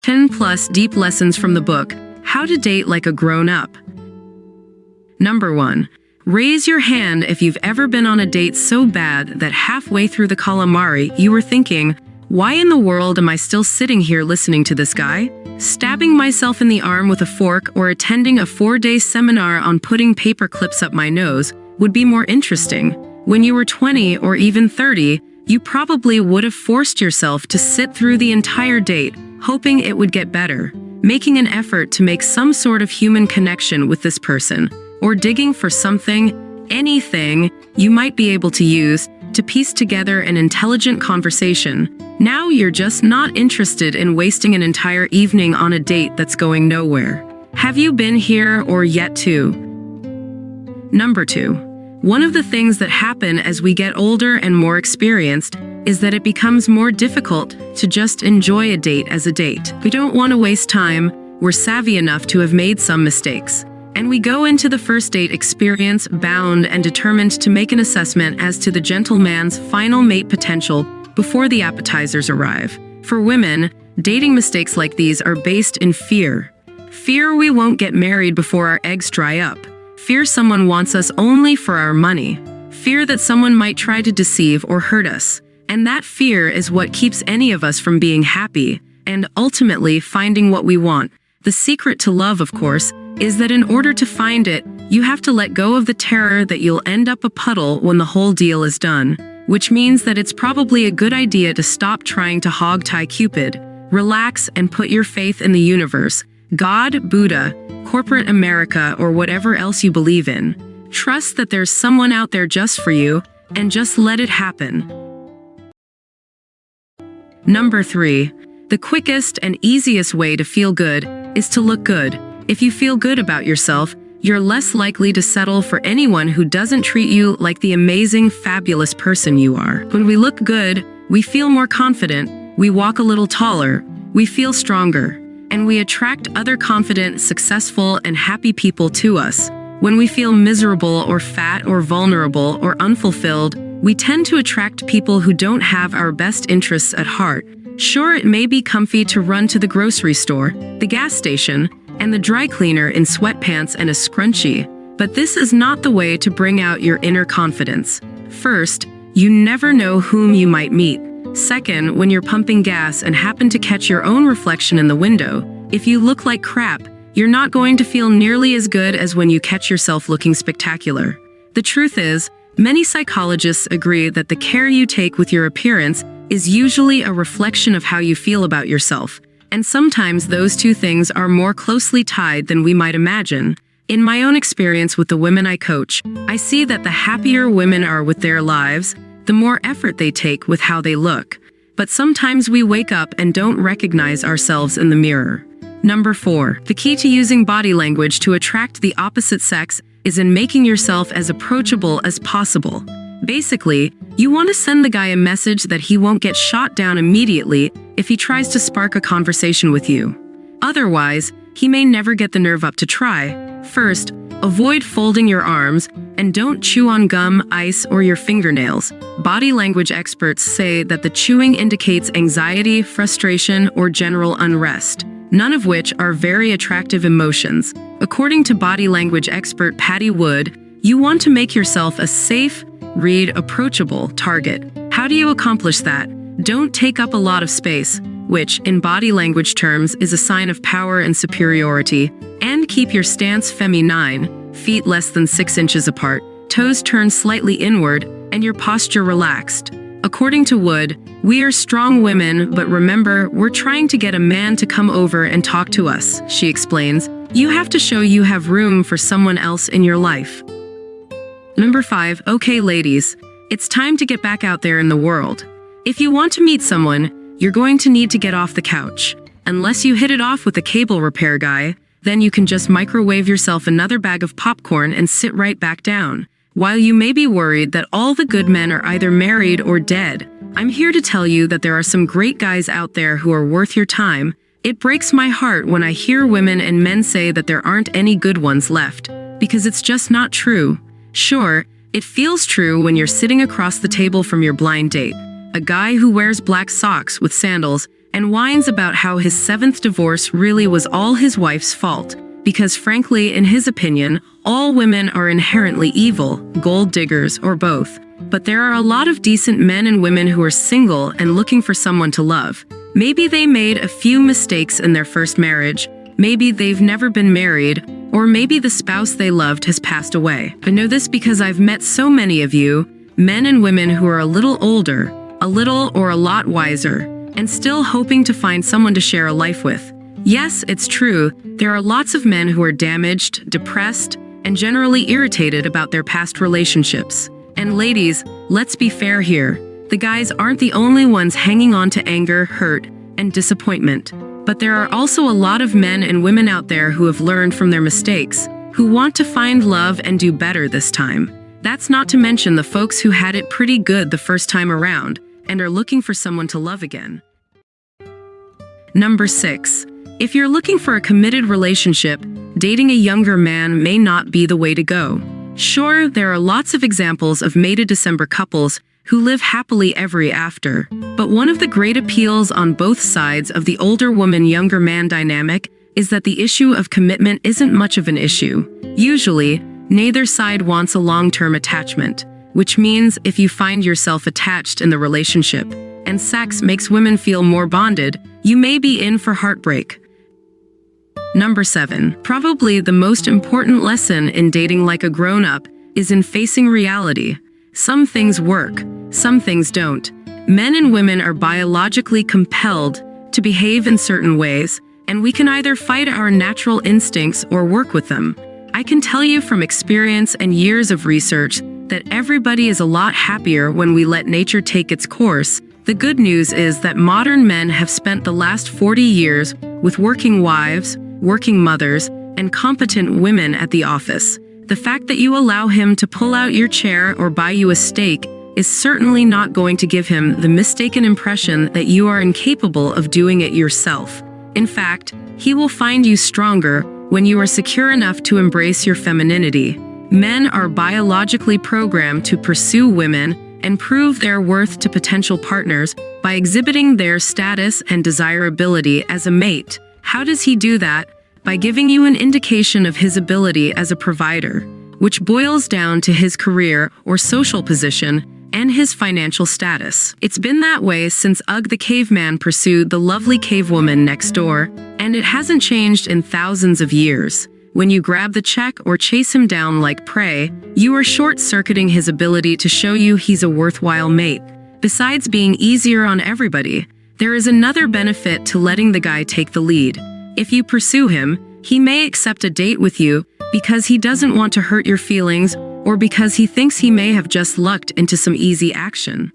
10 plus deep lessons from the book, How to Date Like a Grown-Up. Number 1. Raise your hand if you've ever been on a date so bad that halfway through the calamari you were thinking, why in the world am I still sitting here listening to this guy? Stabbing myself in the arm with a fork or attending a 4-day seminar on putting paper clips up my nose would be more interesting. When you were 20 or even 30, you probably would have forced yourself to sit through the entire date, hoping it would get better, making an effort to make some sort of human connection with this person, or digging for something, anything, you might be able to use to piece together an intelligent conversation. Now you're just not interested in wasting an entire evening on a date that's going nowhere. Have you been here or yet to? Number 2. One of the things that happen as we get older and more experienced is that it becomes more difficult to just enjoy a date as a date. We don't want to waste time, we're savvy enough to have made some mistakes. And we go into the first date experience bound and determined to make an assessment as to the gentleman's final mate potential before the appetizers arrive. For women, dating mistakes like these are based in fear. Fear we won't get married before our eggs dry up. Fear someone wants us only for our money. Fear that someone might try to deceive or hurt us. And that fear is what keeps any of us from being happy and ultimately finding what we want. The secret to love, of course, is that in order to find it, you have to let go of the terror that you'll end up a puddle when the whole deal is done, which means that it's probably a good idea to stop trying to hog-tie Cupid, relax and put your faith in the universe, God, Buddha, corporate America, or whatever else you believe in. Trust that there's someone out there just for you, and just let it happen. Number 3. The quickest and easiest way to feel good is to look good. If you feel good about yourself, you're less likely to settle for anyone who doesn't treat you like the amazing, fabulous person you are. When we look good, we feel more confident, we walk a little taller, we feel stronger, and we attract other confident, successful, and happy people to us. When we feel miserable or fat or vulnerable or unfulfilled, we tend to attract people who don't have our best interests at heart. Sure, it may be comfy to run to the grocery store, the gas station, and the dry cleaner in sweatpants and a scrunchie, but this is not the way to bring out your inner confidence. First, you never know whom you might meet. Second, when you're pumping gas and happen to catch your own reflection in the window, if you look like crap, you're not going to feel nearly as good as when you catch yourself looking spectacular. The truth is, many psychologists agree that the care you take with your appearance is usually a reflection of how you feel about yourself. And sometimes those two things are more closely tied than we might imagine. In my own experience with the women I coach, I see that the happier women are with their lives, the more effort they take with how they look. But sometimes we wake up and don't recognize ourselves in the mirror. Number 4. The key to using body language to attract the opposite sex is in making yourself as approachable as possible. Basically, you want to send the guy a message that he won't get shot down immediately if he tries to spark a conversation with you. Otherwise, he may never get the nerve up to try. First, avoid folding your arms and don't chew on gum, ice, or your fingernails. Body language experts say that the chewing indicates anxiety, frustration, or general unrest, none of which are very attractive emotions. According to body language expert Patty Wood, you want to make yourself a safe, approachable target. How do you accomplish that? Don't take up a lot of space, which, in body language terms, is a sign of power and superiority, and keep your stance feminine, feet less than 6 inches apart, toes turned slightly inward, and your posture relaxed. According to Wood, we are strong women, but remember, we're trying to get a man to come over and talk to us, she explains. You have to show you have room for someone else in your life. Number 5. Okay, ladies, it's time to get back out there in the world. If you want to meet someone, you're going to need to get off the couch. Unless you hit it off with a cable repair guy, then you can just microwave yourself another bag of popcorn and sit right back down. While you may be worried that all the good men are either married or dead, I'm here to tell you that there are some great guys out there who are worth your time. It breaks my heart when I hear women and men say that there aren't any good ones left, because it's just not true. Sure, it feels true when you're sitting across the table from your blind date, a guy who wears black socks with sandals and whines about how his seventh divorce really was all his wife's fault, because frankly, in his opinion, all women are inherently evil, gold diggers, or both. But there are a lot of decent men and women who are single and looking for someone to love. Maybe they made a few mistakes in their first marriage, maybe they've never been married, or maybe the spouse they loved has passed away. I know this because I've met so many of you, men and women who are a little older, a little or a lot wiser, and still hoping to find someone to share a life with. Yes, it's true, there are lots of men who are damaged, depressed, and generally irritated about their past relationships. And ladies, let's be fair here. The guys aren't the only ones hanging on to anger, hurt, and disappointment. But there are also a lot of men and women out there who have learned from their mistakes, who want to find love and do better this time. That's not to mention the folks who had it pretty good the first time around and are looking for someone to love again. Number 6. If you're looking for a committed relationship, dating a younger man may not be the way to go. Sure, there are lots of examples of May to December couples who live happily ever after, but one of the great appeals on both sides of the older woman-younger man dynamic is that the issue of commitment isn't much of an issue. Usually, neither side wants a long-term attachment, which means if you find yourself attached in the relationship, and sex makes women feel more bonded, you may be in for heartbreak. Number 7. Probably the most important lesson in dating like a grown-up is in facing reality. Some things work, some things don't. Men and women are biologically compelled to behave in certain ways, and we can either fight our natural instincts or work with them. I can tell you from experience and years of research that everybody is a lot happier when we let nature take its course. The good news is that modern men have spent the last 40 years with working wives, working mothers, and competent women at the office. The fact that you allow him to pull out your chair or buy you a steak is certainly not going to give him the mistaken impression that you are incapable of doing it yourself. In fact, he will find you stronger when you are secure enough to embrace your femininity. Men are biologically programmed to pursue women and prove their worth to potential partners by exhibiting their status and desirability as a mate. How does he do that? By giving you an indication of his ability as a provider, which boils down to his career or social position and his financial status. It's been that way since Ugg the caveman pursued the lovely cavewoman next door, and it hasn't changed in thousands of years. When you grab the check or chase him down like prey, you are short-circuiting his ability to show you he's a worthwhile mate. Besides being easier on everybody, there is another benefit to letting the guy take the lead. If you pursue him, he may accept a date with you because he doesn't want to hurt your feelings or because he thinks he may have just lucked into some easy action.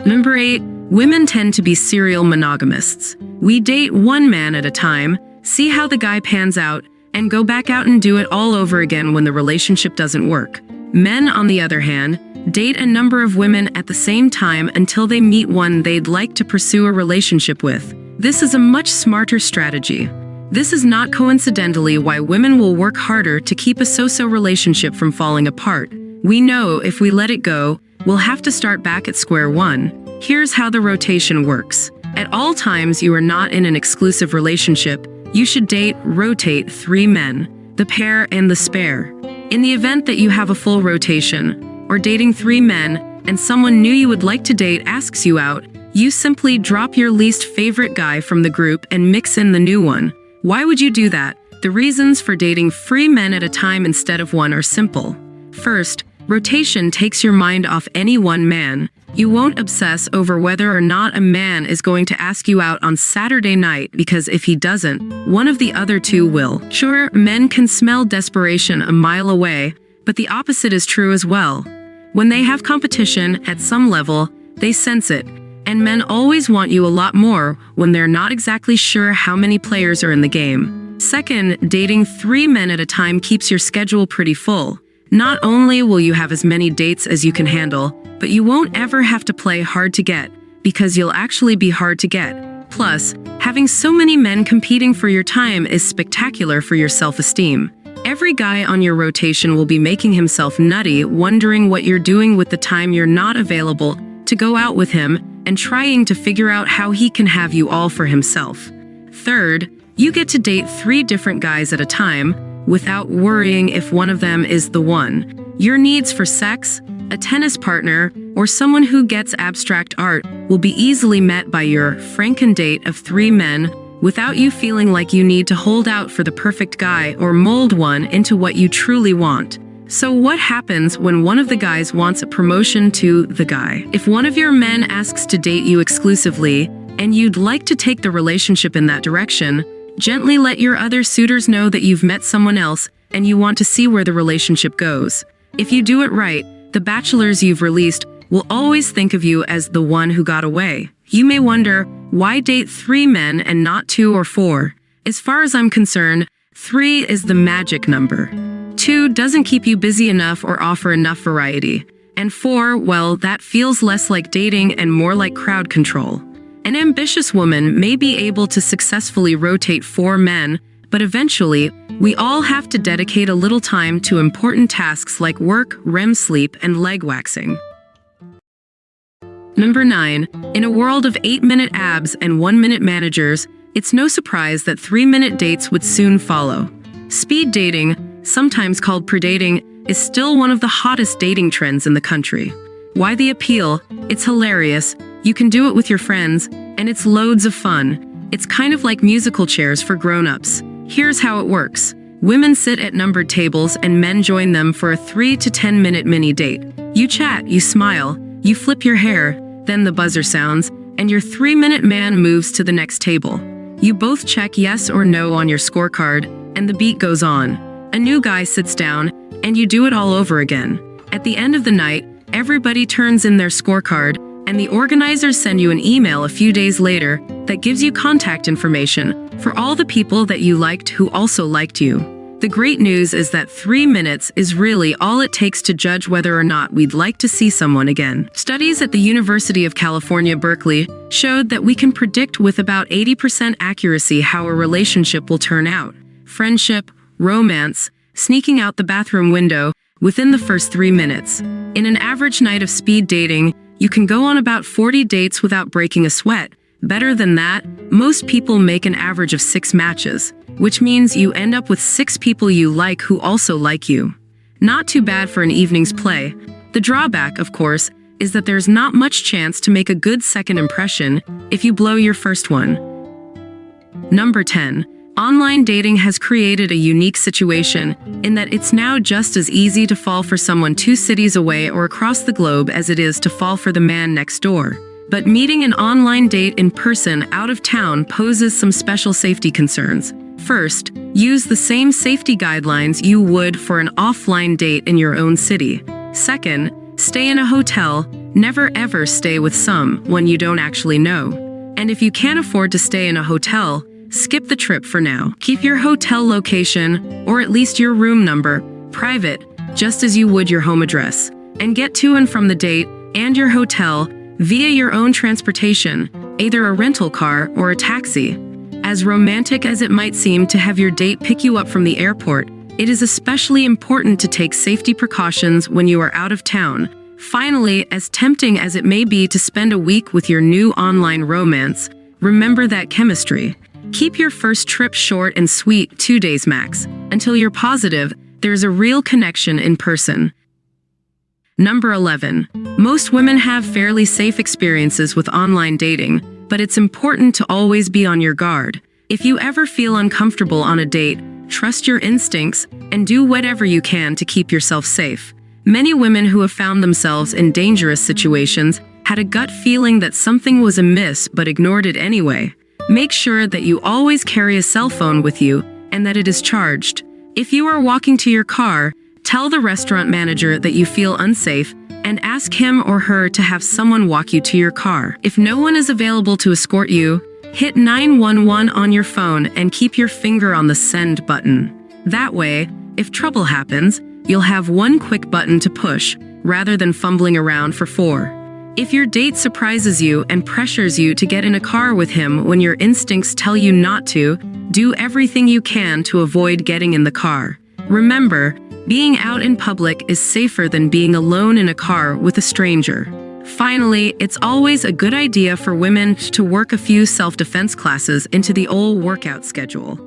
Number 8. Women tend to be serial monogamists. We date one man at a time, see how the guy pans out, and go back out and do it all over again when the relationship doesn't work. Men, on the other hand, date a number of women at the same time until they meet one they'd like to pursue a relationship with. This is a much smarter strategy. This is not coincidentally why women will work harder to keep a so-so relationship from falling apart. We know if we let it go, we'll have to start back at square one. Here's how the rotation works. At all times you are not in an exclusive relationship, you should rotate 3 men, the pair and the spare. In the event that you have a full rotation, or dating 3 men, and someone new you would like to date asks you out, you simply drop your least favorite guy from the group and mix in the new one. Why would you do that? The reasons for dating 3 men at a time instead of one are simple. First, rotation takes your mind off any one man. You won't obsess over whether or not a man is going to ask you out on Saturday night because if he doesn't, one of the other 2 will. Sure, men can smell desperation a mile away, but the opposite is true as well. When they have competition at some level, they sense it. And men always want you a lot more when they're not exactly sure how many players are in the game. Second, dating 3 men at a time keeps your schedule pretty full. Not only will you have as many dates as you can handle, but you won't ever have to play hard to get, because you'll actually be hard to get. Plus, having so many men competing for your time is spectacular for your self-esteem. Every guy on your rotation will be making himself nutty, wondering what you're doing with the time you're not available to go out with him, and trying to figure out how he can have you all for himself. Third, you get to date 3 different guys at a time without worrying if one of them is the one. Your needs for sex, a tennis partner, or someone who gets abstract art will be easily met by your Franken date of 3 men without you feeling like you need to hold out for the perfect guy or mold one into what you truly want. So what happens when one of the guys wants a promotion to the guy? If one of your men asks to date you exclusively, and you'd like to take the relationship in that direction, gently let your other suitors know that you've met someone else and you want to see where the relationship goes. If you do it right, the bachelors you've released will always think of you as the one who got away. You may wonder, why date 3 men and not 2 or 4? As far as I'm concerned, 3 is the magic number. 2 doesn't keep you busy enough or offer enough variety. And 4, well, that feels less like dating and more like crowd control. An ambitious woman may be able to successfully rotate 4 men, but eventually, we all have to dedicate a little time to important tasks like work, REM sleep, and leg waxing. Number 9. In a world of 8-minute abs and 1-minute managers, it's no surprise that 3-minute dates would soon follow. Speed dating, sometimes called predating, is still one of the hottest dating trends in the country. Why the appeal? It's hilarious, you can do it with your friends, and it's loads of fun. It's kind of like musical chairs for grown-ups. Here's how it works. Women sit at numbered tables and men join them for a 3 to 10-minute mini date. You chat, you smile, you flip your hair, then the buzzer sounds, and your 3-minute man moves to the next table. You both check yes or no on your scorecard, and the beat goes on. A new guy sits down, and you do it all over again. At the end of the night, everybody turns in their scorecard, and the organizers send you an email a few days later that gives you contact information for all the people that you liked who also liked you. The great news is that 3 minutes is really all it takes to judge whether or not we'd like to see someone again. Studies at the University of California, Berkeley showed that we can predict with about 80% accuracy how a relationship will turn out. Friendship, romance, sneaking out the bathroom window within the first 3 minutes. In an average night of speed dating, you can go on about 40 dates without breaking a sweat. Better than that, most people make an average of 6 matches, which means you end up with 6 people you like who also like you. Not too bad for an evening's play. The drawback, of course, is that there's not much chance to make a good second impression if you blow your first one. Number 10. Online dating has created a unique situation in that it's now just as easy to fall for someone 2 cities away or across the globe as it is to fall for the man next door. But meeting an online date in person out of town poses some special safety concerns. First, use the same safety guidelines you would for an offline date in your own city. Second, stay in a hotel. Never ever stay with someone you don't actually know. And if you can't afford to stay in a hotel, skip the trip for now. Keep your hotel location, or at least your room number, private, just as you would your home address. And get to and from the date and your hotel via your own transportation, either a rental car or a taxi. As romantic as it might seem to have your date pick you up from the airport, it is especially important to take safety precautions when you are out of town. Finally, as tempting as it may be to spend a week with your new online romance, remember that chemistry. Keep your first trip short and sweet, 2 days max, until you're positive there's a real connection in person. Number 11. Most women have fairly safe experiences with online dating, but it's important to always be on your guard. If you ever feel uncomfortable on a date, trust your instincts and do whatever you can to keep yourself safe. Many women who have found themselves in dangerous situations had a gut feeling that something was amiss but ignored it anyway. Make sure that you always carry a cell phone with you and that it is charged. If you are walking to your car, tell the restaurant manager that you feel unsafe and ask him or her to have someone walk you to your car. If no one is available to escort you, hit 911 on your phone and keep your finger on the send button. That way, if trouble happens, you'll have one quick button to push rather than fumbling around for 4. If your date surprises you and pressures you to get in a car with him when your instincts tell you not to, do everything you can to avoid getting in the car. Remember, being out in public is safer than being alone in a car with a stranger. Finally, it's always a good idea for women to work a few self-defense classes into the old workout schedule.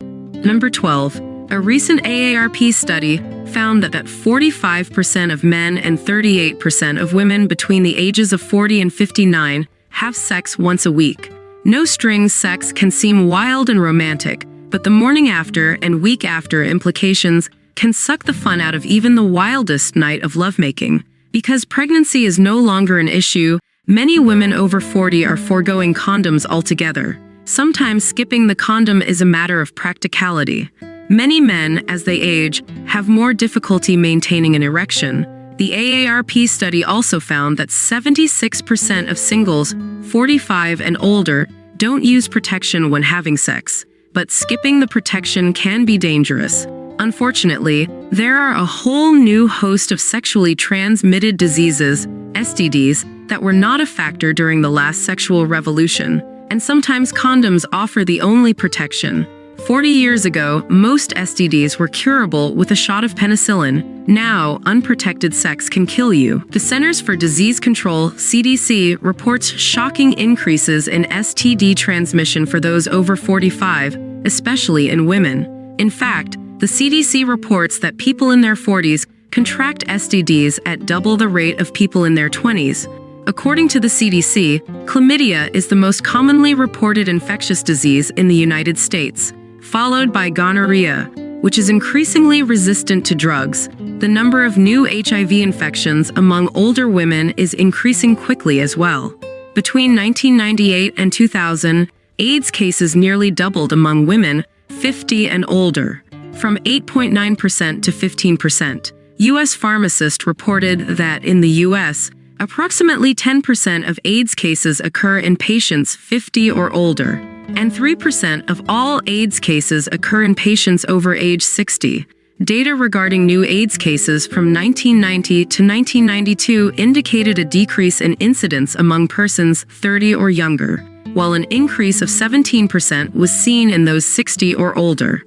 Number 12. A recent AARP study found that 45% of men and 38% of women between the ages of 40 and 59 have sex once a week. No strings sex can seem wild and romantic, but the morning after and week after implications can suck the fun out of even the wildest night of lovemaking. Because pregnancy is no longer an issue, many women over 40 are foregoing condoms altogether. Sometimes skipping the condom is a matter of practicality. Many men, as they age, have more difficulty maintaining an erection. The AARP study also found that 76% of singles 45 and older don't use protection when having sex, but skipping the protection can be dangerous. Unfortunately, there are a whole new host of sexually transmitted diseases, STDs, that were not a factor during the last sexual revolution, and sometimes condoms offer the only protection. 40 years ago, most STDs were curable with a shot of penicillin. Now, unprotected sex can kill you. The Centers for Disease Control, CDC, reports shocking increases in STD transmission for those over 45, especially in women. In fact, the CDC reports that people in their 40s contract STDs at double the rate of people in their 20s. According to the CDC, chlamydia is the most commonly reported infectious disease in the United States, followed by gonorrhea, which is increasingly resistant to drugs. The number of new HIV infections among older women is increasing quickly as well. Between 1998 and 2000, AIDS cases nearly doubled among women 50 and older, from 8.9% to 15%. U.S. pharmacists reported that in the U.S., approximately 10% of AIDS cases occur in patients 50 or older, and 3% of all AIDS cases occur in patients over age 60. Data regarding new AIDS cases from 1990 to 1992 indicated a decrease in incidence among persons 30 or younger, while an increase of 17% was seen in those 60 or older.